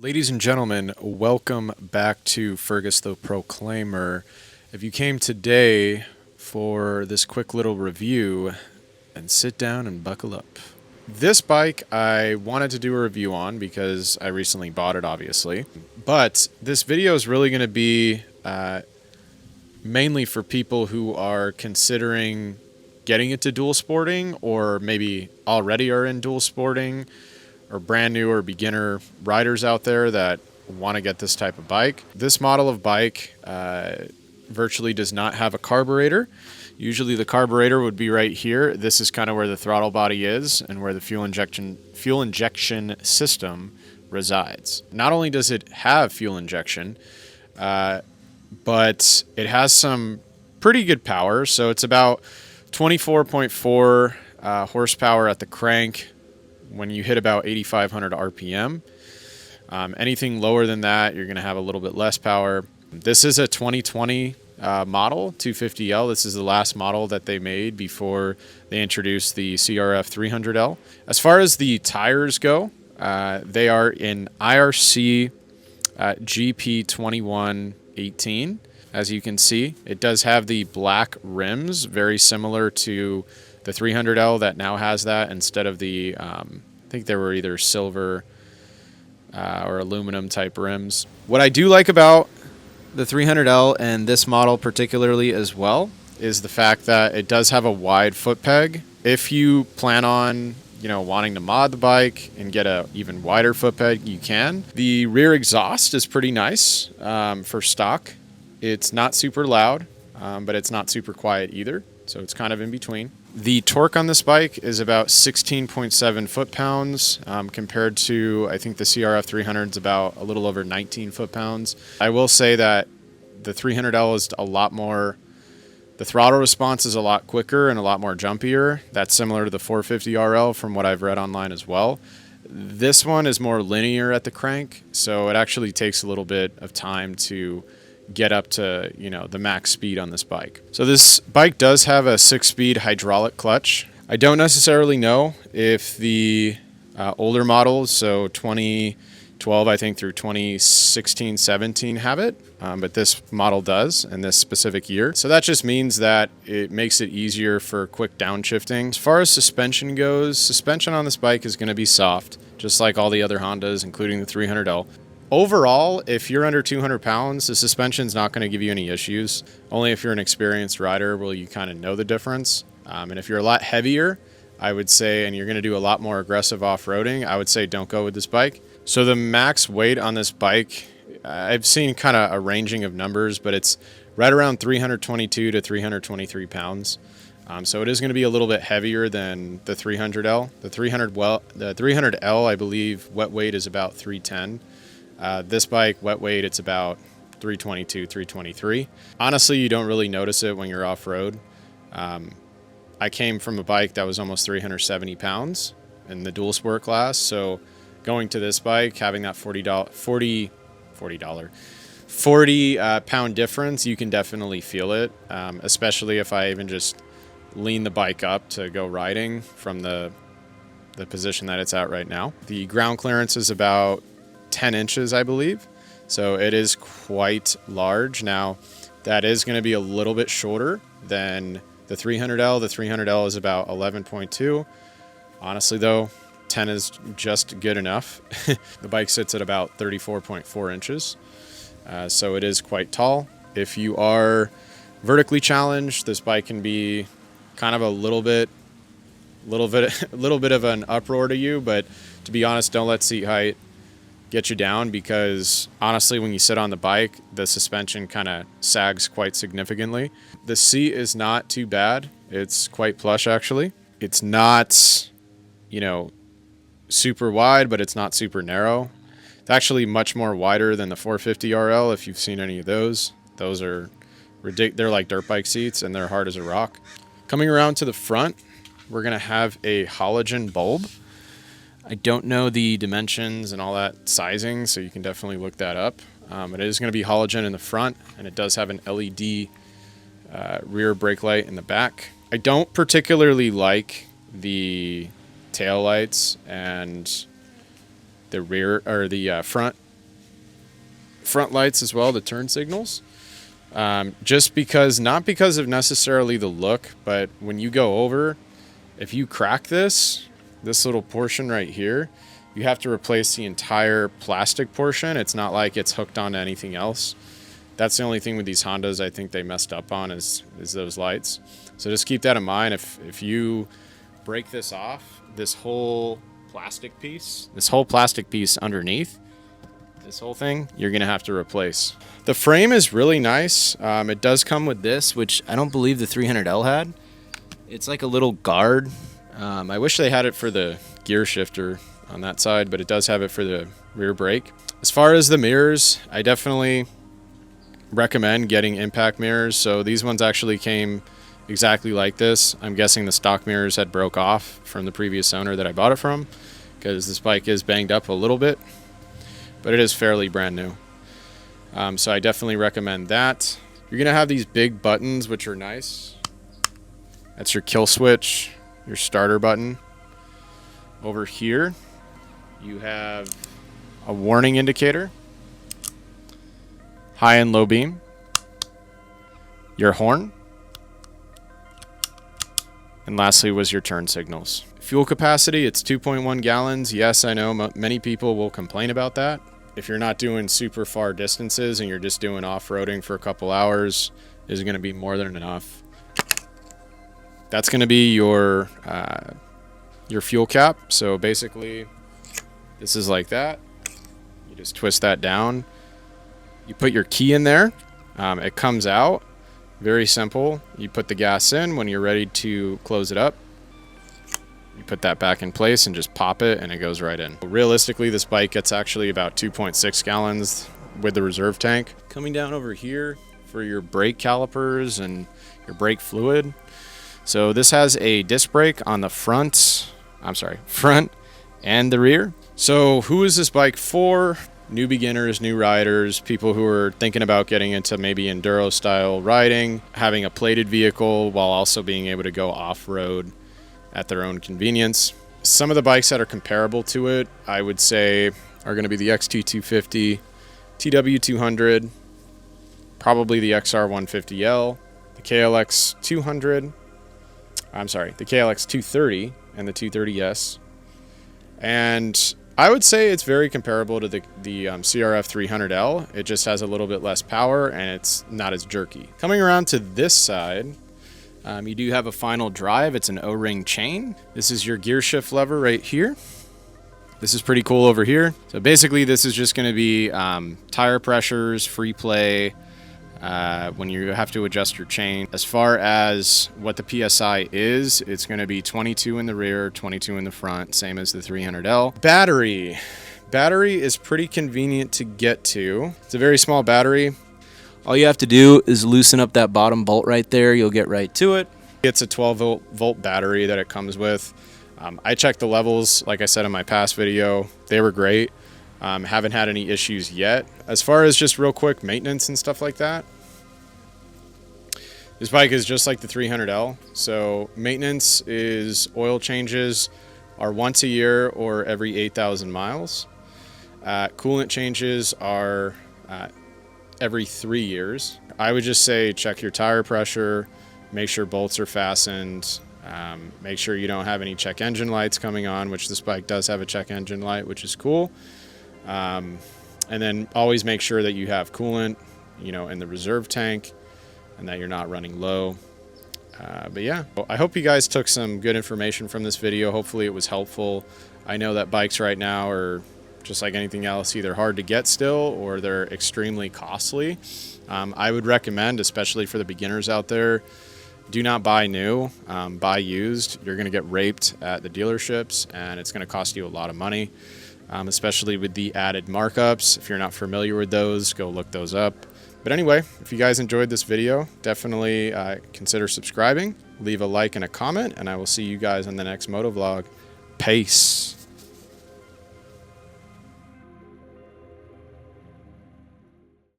Ladies and gentlemen, welcome back to Fergus the Proclaimer. If you came today for this quick little review, then sit down and buckle up. This bike I wanted to do a review on because I recently bought it, obviously. But this video is really going to be mainly for people who are considering getting into dual sporting, or maybe already are in dual sporting, or brand new or beginner riders out there that want to get this type of bike. This model of bike virtually does not have a carburetor. Usually the carburetor would be right here. This is kind of where the throttle body is and where the fuel injection system resides. Not only does it have fuel injection, but it has some pretty good power. So it's about 24.4 horsepower at the crank when you hit about 8,500 RPM. Anything lower than that, you're going to have a little bit less power. This is a 2020 model, 250L. This is the last model that they made before they introduced the CRF 250L. As far as the tires go, they are in IRC GP 2118. As you can see, it does have the black rims, very similar to the 300L that now has that instead of the, I think they were either silver or aluminum type rims. What I do like about the 300L and this model particularly as well is the fact that it does have a wide foot peg. If you plan on, wanting to mod the bike and get a even wider foot peg, you can. The rear exhaust is pretty nice for stock. It's not super loud, but it's not super quiet either. So it's kind of in between. The torque on this bike is about 16.7 foot-pounds compared to, I think the CRF 300 is about a little over 19 foot-pounds. I will say that the 300L is a lot more, the throttle response is a lot quicker and a lot more jumpier. That's similar to the 450RL from what I've read online as well. This one is more linear at the crank, so it actually takes a little bit of time to get up to the max speed on this bike. So this bike does have a 6-speed hydraulic clutch. I don't necessarily know if the older models, so 2012 I think through 2016-17 have it, but this model does in this specific year. So that just means that it makes it easier for quick downshifting. As far as suspension goes, suspension on this bike is going to be soft, just like all the other Hondas, including the 300L. Overall, if you're under 200 pounds, the suspension's not going to give you any issues. Only if you're an experienced rider will you kind of know the difference. And if you're a lot heavier, I would say, and you're going to do a lot more aggressive off-roading, I would say don't go with this bike. So the max weight on this bike, I've seen kind of a ranging of numbers, but it's right around 322 to 323 pounds. So it is going to be a little bit heavier than the 300L. The 300L, I believe, wet weight is about 310. This bike, wet weight, it's about 322, 323. Honestly, you don't really notice it when you're off-road. I came from a bike that was almost 370 pounds in the dual sport class, so going to this bike, having that 40 pound difference, you can definitely feel it, especially if I even just lean the bike up to go riding from the position that it's at right now. The ground clearance is about 10 inches, I believe. So it is quite large. Now, that is going to be a little bit shorter than the 300L. The 300L is about 11.2. Honestly, though, 10 is just good enough. The bike sits at about 34.4 inches. So it is quite tall. If you are vertically challenged, this bike can be kind of a little bit of an uproar to you, but to be honest, don't let seat height get you down, because honestly, when you sit on the bike, the suspension kind of sags quite significantly. The seat is not too bad. It's quite plush, actually. It's not, super wide, but it's not super narrow. It's actually much more wider than the 450RL, if you've seen any of those. Those are ridiculous. They're like dirt bike seats, and they're hard as a rock. Coming around to the front, we're going to have a halogen bulb. I don't know the dimensions and all that sizing, so you can definitely look that up. It is going to be halogen in the front, and it does have an LED rear brake light in the back. I don't particularly like the tail lights and the rear or the front front lights as well, the turn signals. Just because, not because of necessarily the look, but when you go over, if you crack this little portion right here, you have to replace the entire plastic portion. It's not like it's hooked onto anything else. That's the only thing with these Hondas I think they messed up on is those lights. So just keep that in mind. If you break this off, this whole plastic piece underneath, this whole thing, you're gonna have to replace. The frame is really nice. It does come with this, which I don't believe the 300L had. It's like a little guard. I wish they had it for the gear shifter on that side, but it does have it for the rear brake. As far as the mirrors, I definitely recommend getting impact mirrors. So these ones actually came exactly like this. I'm guessing the stock mirrors had broke off from the previous owner that I bought it from, because this bike is banged up a little bit, but it is fairly brand new. So I definitely recommend that. You're gonna have these big buttons, which are nice. That's your kill switch, your starter button. Over here, you have a warning indicator, high and low beam, your horn, and lastly was your turn signals. Fuel capacity, it's 2.1 gallons. Yes, I know many people will complain about that. If you're not doing super far distances and you're just doing off-roading for a couple hours, is going to be more than enough. That's going to be your fuel cap. So basically, this is like that. You just twist that down. You put your key in there. It comes out. Very simple. You put the gas in. When you're ready to close it up, you put that back in place and just pop it, and it goes right in. Realistically, this bike gets actually about 2.6 gallons with the reserve tank. Coming down over here for your brake calipers and your brake fluid. So this has a disc brake on the front and the rear. So who is this bike for? New beginners, new riders, people who are thinking about getting into maybe enduro style riding, having a plated vehicle while also being able to go off-road at their own convenience. Some of the bikes that are comparable to it, I would say, are going to be the XT250, TW200, probably the XR 150L, the KLX 200, the KLX 230 and the 230S. And I would say it's very comparable to the CRF 300L. It just has a little bit less power and it's not as jerky. Coming around to this side, you do have a final drive. It's an O-ring chain. This is your gear shift lever right here. This is pretty cool over here. So basically this is just going to be tire pressures, free play, when you have to adjust your chain. As far as what the PSI is, it's going to be 22 in the rear, 22 in the front, same as the 300L. Battery is pretty convenient to get to. It's a very small battery. All you have to do is loosen up that bottom bolt right there. You'll get right to it. It's a 12 volt battery that it comes with. I checked the levels, like I said in my past video. They were great. Haven't had any issues yet. As far as just real quick maintenance and stuff like that, this bike is just like the 300L. So maintenance is oil changes are once a year or every 8,000 miles. Coolant changes are every 3 years. I would just say check your tire pressure, make sure bolts are fastened, make sure you don't have any check engine lights coming on, which this bike does have a check engine light, which is cool. And then always make sure that you have coolant, in the reserve tank and that you're not running low. But yeah, I hope you guys took some good information from this video. Hopefully it was helpful. I know that bikes right now are just like anything else, either hard to get still or they're extremely costly. I would recommend, especially for the beginners out there, do not buy new, buy used. You're going to get raped at the dealerships and it's going to cost you a lot of money, especially with the added markups. If you're not familiar with those, go look those up. But anyway, if you guys enjoyed this video, definitely consider subscribing, leave a like and a comment, and I will see you guys in the next motovlog. Peace.